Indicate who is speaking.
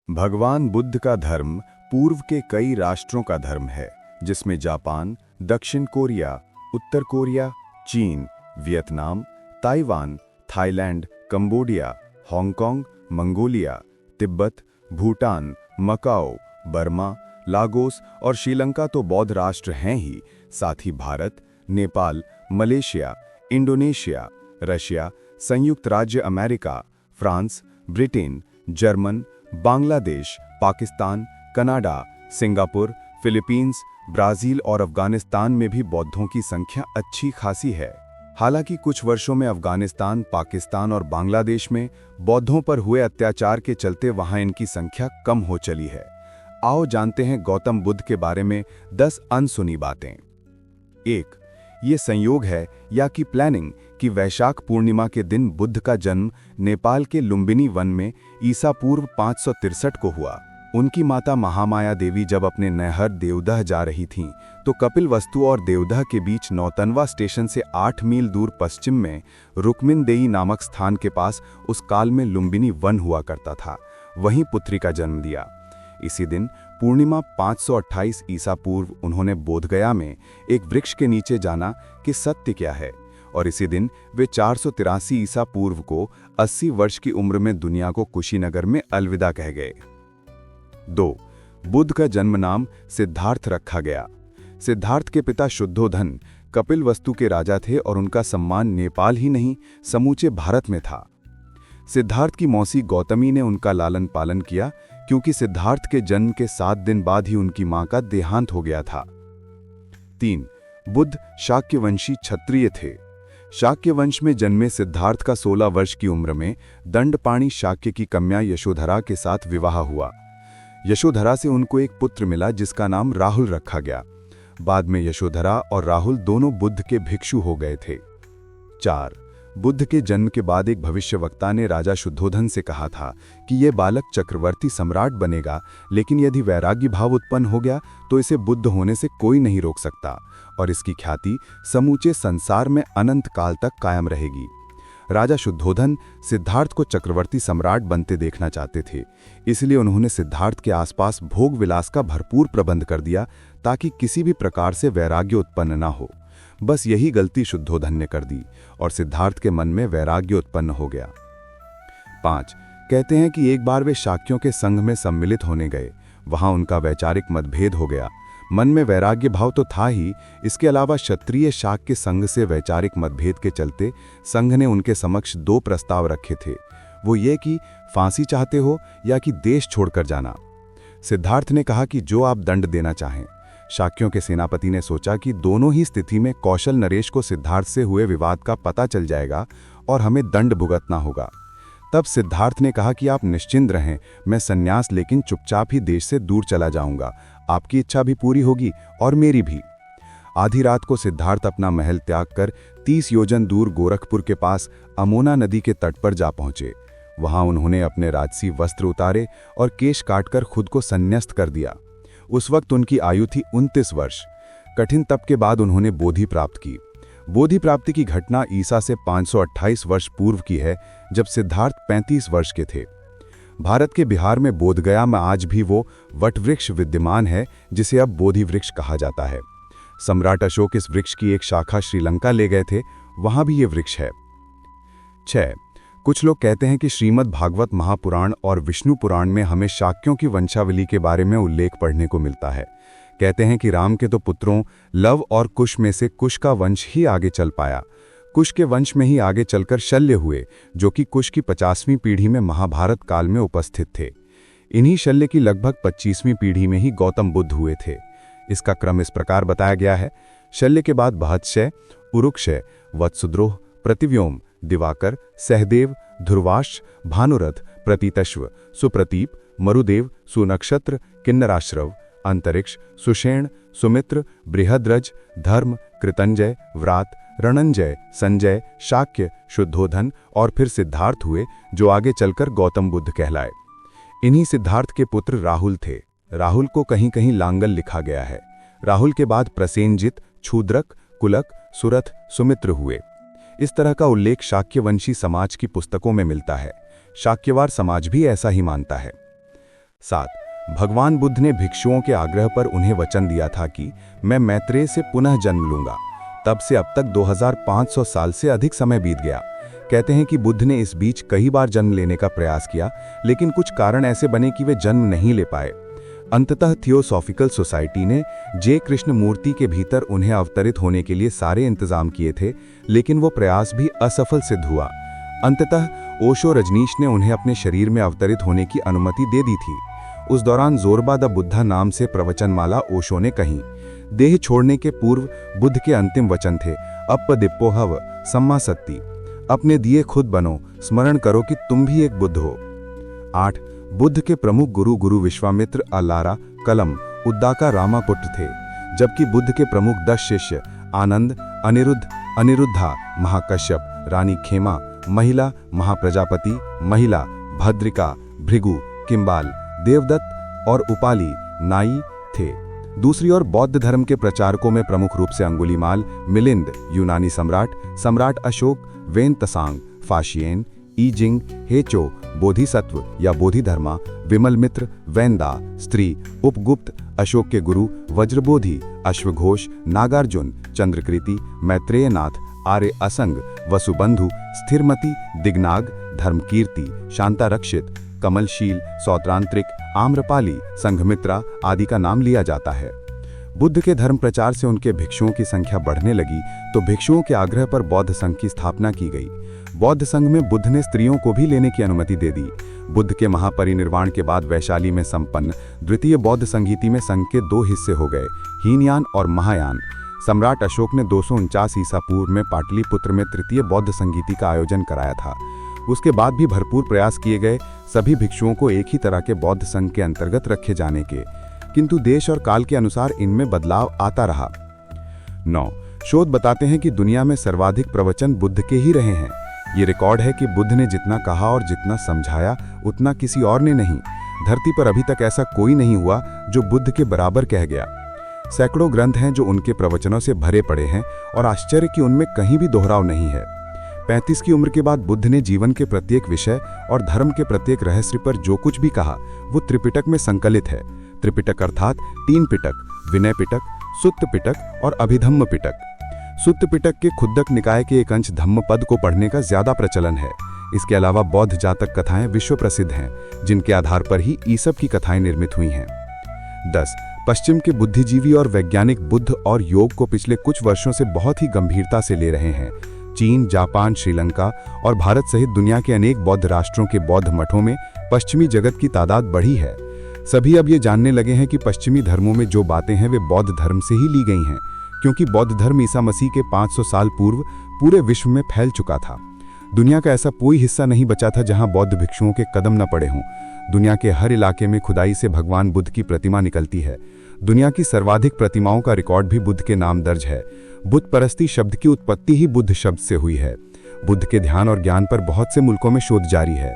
Speaker 1: भगवान बुद्ध का धर्म पूर्व के कई राष्ट्रों का धर्म है, जिसमें जापान, दक्षिण कोरिया, उत्तर कोरिया, चीन, Vietnam, Taiwan, Thailand, Cambodia, Hong Kong, Mongolia, तिब्बत, भूटान, मकाओ, बर्मा, लागोस और श्रीलंका तो बौद्ध राष्ट्र हैं ही, साथ ही Bharat, Nepal, Malaysia, Indonesia, Russia, संयुक्त राज्य America, France, Britain, German, Bangladesh, Pakistan, Canada, Singapore, Philippines, Brazil और अफगानिस्तान में भी बौद्धों की संख्या अच्छी खासी है। हालांकि कुछ वर्षों में अफगानिस्तान, पाकिस्तान और बांग्लादेश में बौद्धों पर हुए अत्याचार के चलते वहां इनकी संख्या कम हो चली है। आओ जानते हैं गौतम बुद्ध के बारे में 10 अनसुनी बातें। 1. ये संयोग है या कि प्लानिंग कि वैशाख पूर्णिमा के दिन बुद्ध का जन्म नेपाल के लुम्बिनी वन में ईसा पूर्व 563 को हुआ। उनकी माता महामाया देवी जब अपने नहर देवदह जा रही थीं, तो कपिलवस्तु और देवदह के बीच नौतनवा स्टेशन से 8 मील दूर पश्चिम में रुक्मिनदेई नामक स्थान के पास उस काल में लुम्बिनी वन हुआ करता था, वहीं पुत्री का जन्म दिया। इसी दिन पूर्णिमा 528 ईसा पूर्व उन्होंने बोधगया में एक वृक्ष के नीचे जाना कि सत्य क्या है, और इसी दिन वे 483 ईसा पूर्व को 80 वर्ष की उम्र में दुनिया को कुशीनगर में अलविदा कह गए। 2. बुद्ध का जन्म नाम सिद्धार्थ रखा गया। सिद्धार्थ के पिता शुद्धोधन कपिलवस्तु के राजा थे और उनका सम्मान नेपाल ही नहीं समूचे भारत में था। सिद्धार्थ की मौसी गौतमी ने उनका लालन पालन किया, क्योंकि सिद्धार्थ के जन्म के 7 दिन बाद ही उनकी मां का देहांत हो गया था। 3. बुद्ध शाक्यवंशी क्षत्रिय थे। शाक्य वंश में जन्मे सिद्धार्थ का 16 वर्ष की उम्र में दंडपाणी शाक्य की कन्या यशोधरा के साथ विवाह हुआ। यशोधरा से उनको एक पुत्र मिला जिसका नाम राहुल रखा गया। बाद में यशोधरा और राहुल दोनों बुद्ध के भिक्षु हो गए थे। 4. बुद्ध के जन्म के बाद एक भविष्यवक्ता ने राजा शुद्धोधन से कहा था कि यह बालक चक्रवर्ती सम्राट बनेगा, लेकिन यदि वैराग्य भाव उत्पन्न हो गया तो इसे बुद्ध होने से कोई नहीं रोक सकता और इसकी ख्याति समूचे संसार में अनंत काल तक कायम रहेगी। राजा शुद्धोधन सिद्धार्थ को चक्रवर्ती सम्राट बनते देखना चाहते थे, इसलिए उन्होंने सिद्धार्थ के आसपास भोग विलास का भरपूर प्रबंध कर दिया ताकि किसी भी प्रकार से वैराग्य उत्पन्न न हो। बस यही गलती शुद्धोधन ने कर दी और सिद्धार्थ के मन में वैराग्य उत्पन्न हो गया। 5. कहते हैं कि एक बार वे शाक्यों के संघ में सम्मिलित होने गए। वहां उनका वैचारिक मतभेद हो गया। मन में वैराग्य भाव तो था ही, इसके अलावा क्षत्रिय शाक्य संघ से वैचारिक मतभेद के चलते संघ ने उनके समक्ष 2 प्रस्ताव रखे थे। वो ये कि फांसी चाहते हो या कि देश छोड़कर जाना। सिद्धार्थ ने कहा कि जो आप दंड देना चाहें। शाक्यों के सेनापति ने सोचा कि दोनों ही स्थिति में कौशल नरेश को सिद्धार्थ से हुए विवाद का पता चल जाएगा और हमें दंड भुगतना होगा। तब सिद्धार्थ ने कहा कि आप निश्चिंत रहें, मैं संन्यास लेकिन चुपचाप ही देश से दूर चला जाऊंगा। आपकी इच्छा भी पूरी होगी और मेरी भी। आधी रात को सिद्धार्थ अपना महल त्याग कर 30 योजन दूर गोरखपुर के पास अमोना नदी के तट पर जा पहुंचे। वहां उन्होंने अपने राजसी वस्त्र उतारे और केश काटकर खुद को संन्यास्त कर दिया। उस वक्त उनकी आयु थी 29 वर्ष। कठिन तप के बाद उन्होंने बोधि प्राप्त की। बोधि प्राप्ति की घटना ईसा से 528 वर्ष पूर्व की है, जब सिद्धार्थ 35 वर्ष के थे। भारत के बिहार में बोधगया में आज भी वो वटवृक्ष विद्यमान है, जिसे अब बोधि वृक्ष कहा जाता है। सम्राट अशोक इस वृक्ष की एक शाखा श्रीलंका ले गए थे, वहां भी ये वृक्ष है। 6. कुछ लोग कहते हैं कि श्रीमद् भागवत महापुराण और विष्णु पुराण में हमें शाक्यों की वंशावली के बारे में उल्लेख पढ़ने को मिलता है। कहते हैं कि राम के तो पुत्रों लव और कुश में से कुश का वंश ही आगे चल पाया। कुश के वंश में ही आगे चलकर शल्य हुए, जो कि कुश की 50वीं पीढ़ी में महाभारत काल में उपस्थित थे। इन्हीं शल्य की लगभग 25वीं पीढ़ी में ही गौतम बुद्ध हुए थे। इसका क्रम इस प्रकार बताया गया है। शल्य के बाद बहतशय, उरुक्षय, वत्सुद्रोह, प्रतिव्योम, दिवाकर, सहदेव, ध्रुवाश, भानुरथ, प्रतीतश्व, सुप्रतीप, मरुदेव, सुनक्षत्र, किन्नराश्रव, अंतरिक्ष, सुषेण, सुमित्र, बृहद्रज, धर्म, कृतंजय, व्रात, रणंजय, संजय, शाक्य, शुद्धोधन और फिर सिद्धार्थ हुए, जो आगे चलकर गौतम बुद्ध कहलाए। इन्हीं सिद्धार्थ के पुत्र राहुल थे। राहुल को कहीं कहीं लांगल लिखा गया है। राहुल के बाद प्रसेनजित, छूद्रक, कुलक, सुरथ, सुमित्र हुए। इस तरह का उल्लेख शाक्यवंशी समाज की पुस्तकों में मिलता है। शाक्यवार समाज भी ऐसा ही मानता है। 7. भगवान बुद्ध ने भिक्षुओं के आग्रह पर उन्हें वचन दिया था कि मैं मैत्रेय से पुनः जन्म लूंगा। तब से अब तक 2500 साल से अधिक समय बीत गया। कहते हैं कि बुद्ध ने इस बीच कई बार जन्म लेने का प्रयास किया, लेकिन कुछ कारण ऐसे बने कि वे जन्म नहीं ले पाए। अंततः थियोसॉफिकल सोसाइटी ने जे कृष्ण मूर्ति के भीतर उन्हें अवतरित होने के लिए सारे इंतजाम किए थे, लेकिन वो प्रयास भी असफल सिद्ध हुआ। अंततः ओशो रजनीश ने उन्हें अपने शरीर में अवतरित होने की अनुमति दे दी थी। उस दौरान जोरबा द बुद्धा नाम से प्रवचनमाला ओशो ने कही। देह छोड़ने के पूर्व बुद्ध के अंतिम वचन थे, अप दिप्पोहव सम्मा सत्ती, अपने दिए खुद बनो, स्मरण करो कि तुम भी एक बुद्ध हो। 8. बुद्ध के प्रमुख गुरु विश्वामित्र अल्लारा कलम उद्दाका रामापुत्र थे, जबकि बुद्ध के प्रमुख 10 शिष्य आनंद, अनिरुद्ध, अनिरुद्धा, महाकश्यप, रानी खेमा, महिला महाप्रजापति, महिला भद्रिका, भृगु, किम्बाल, देवदत्त और उपाली नाई थे। दूसरी ओर बौद्ध धर्म के प्रचारकों में प्रमुख रूप से अंगुलीमाल, मिलिंद यूनानी सम्राट अशोक, वेन तसांग, फाशियन, ईजिंग, हेचो, बोधिसत्व या बोधिधर्मा, विमल मित्र, वैनदा, स्त्री, उपगुप्त, अशोक के गुरु, वज्रबोधि, अश्वघोष, नागार्जुन, चंद्रकृति, मैत्रेयनाथ, आर्य असंग, वसुबंधु, स्थिरमति, दिग्नाग, धर्मकीर्ति, शांतारक्षित, कमलशील, सौत्रांत्रिक, आम्रपाली, संघमित्रा आदि का नाम लिया जाता है। बुद्ध के धर्म प्रचार से उनके भिक्षुओं की संख्या बढ़ने लगी तो भिक्षुओं के आग्रह पर बौद्ध संघ की स्थापना की गई। बौद्ध संघ में बुद्ध ने स्त्रियों को भी लेने की अनुमति दे दी। बुद्ध के महापरिनिर्वाण के बाद वैशाली में संपन्न द्वितीय बौद्ध संगीति में संघ के 2 हिस्से हो गए, हीनयान और महायान। सम्राट अशोक ने 249 ईसा पूर्व में पाटलिपुत्र में तृतीय बौद्ध संगीति का आयोजन कराया था। उसके बाद भी भरपूर प्रयास किए गए सभी भिक्षुओं को एक ही तरह के बौद्ध संघ के अंतर्गत रखे जाने के, किंतु देश और काल के अनुसार इनमें बदलाव आता रहा। 9. शोध बताते हैं कि दुनिया में सर्वाधिक प्रवचन बुद्ध के ही रहे हैं। ये रिकॉर्ड है कि बुद्ध ने जितना कहा और जितना समझाया उतना किसी और ने नहीं। धरती पर अभी तक ऐसा कोई नहीं हुआ जो बुद्ध के बराबर कह गया। सैकड़ों ग्रंथ हैं जो उनके प्रवचनों से भरे पड़े हैं और आश्चर्य कि उनमें कहीं भी दोहराव नहीं है। 35 की उम्र के बाद बुद्ध ने जीवन के प्रत्येक विषय और धर्म के प्रत्येक रहस्य पर जो कुछ भी कहा वो त्रिपिटक में संकलित है। त्रिपिटक अर्थात 3 पिटक, विनय पिटक, सुत्त पिटक और अभिधम्म पिटक। सुत्त पिटक के खुद्दक निकाय के एक अंश धम्मपद को पढ़ने का ज्यादा प्रचलन है। इसके अलावा बौद्ध जातक कथाएं विश्व प्रसिद्ध हैं, जिनके आधार पर ही ईसप की कथाएं निर्मित हुई हैं। 10. पश्चिम के बुद्धिजीवी और वैज्ञानिक बुद्ध और योग को पिछले कुछ वर्षों से बहुत ही गंभीरता से ले रहे हैं। चीन, जापान, श्रीलंका और भारत सहित दुनिया के अनेक बौद्ध राष्ट्रों के बौद्ध मठों में पश्चिमी जगत की तादाद बढ़ी है। सभी अब ये जानने लगे हैं कि पश्चिमी धर्मों में जो बातें हैं वे बौद्ध धर्म से ही ली गई हैं, क्योंकि बौद्ध धर्म ईसा मसीह के 500 साल पूर्व पूरे विश्व में फैल चुका था। दुनिया का ऐसा कोई हिस्सा नहीं बचा था जहां बौद्ध भिक्षुओं के कदम न पड़े हों। दुनिया के हर इलाके में खुदाई से भगवान बुद्ध की प्रतिमा निकलती है। दुनिया की सर्वाधिक प्रतिमाओं का रिकॉर्ड भी बुद्ध के नाम दर्ज है। बुद्ध परस्ती शब्द की उत्पत्ति ही बुद्ध शब्द से हुई है। बुद्ध के ध्यान और ज्ञान पर बहुत से मुल्कों में शोध जारी है।